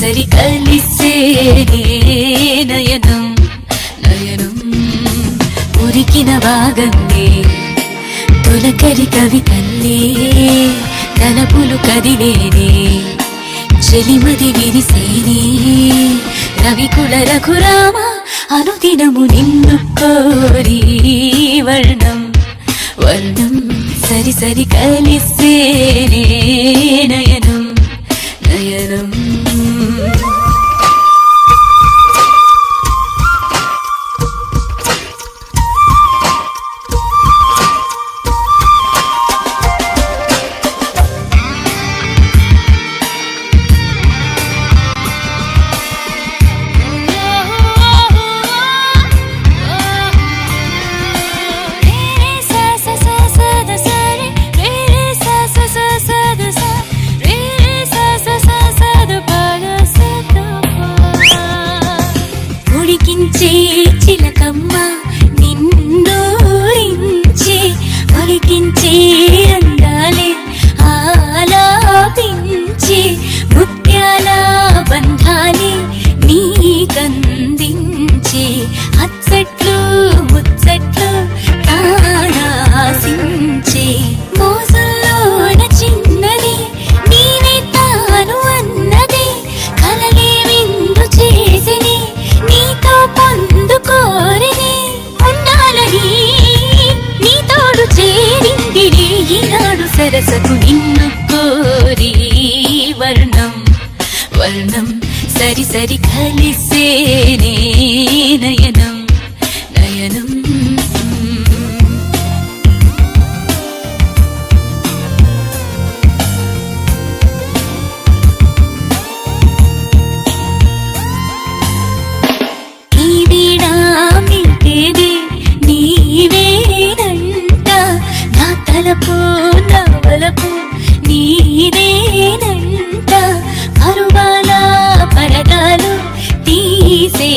సరి కలిసే నయనం నయనం ఉరికిన భాగంలే తొలకరి కవితల్లే తలపులు కదిలేనే చెలిమది విరిసేనే రవికుల రఘురామ అనుదినము నిన్ను కోరి వర్ణం వర్ణం సరి సరి కలిసే నయనం నయనం చిలకమ్మ నిన్నూరించి ఒలికించి అందాలే ఆలాపించి ముత్యాల బంధాలే నీకందించి అచ్చట్లు ముచ్చట్లు తానాసించి మోసల్లోన చిన్నది నీవే తాను అన్నది కలలే విందు చేసిని నీతో పొందుకోరిని ఉండాలని నీ తోడు చేరింది ఈనాడు సరసకు నిన్ను కోరి వర్ణం వర్ణం సరి సరి కలిసే నయనం నయనం నీవేనంట నా తలపు నవలపు నీదేనంట పరువాల పరదాలు తీసే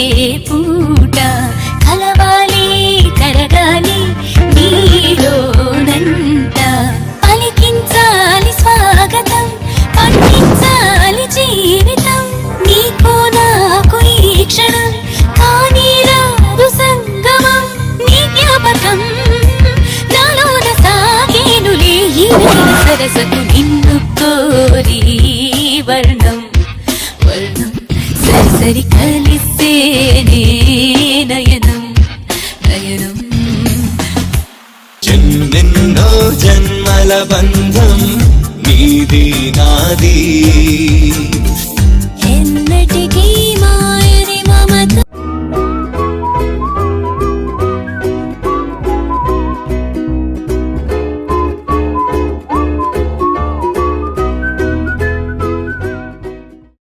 పూట కలవాలి కరగాలి నీలోనంట పలికించాలి స్వాగతం పండించాలి జీవితం నీకు నాకు ఈ క్షణం కానీ రాదు సంగమం నీ జ్ఞాపకం నాలోన సాగేనులే ఈ సరసకు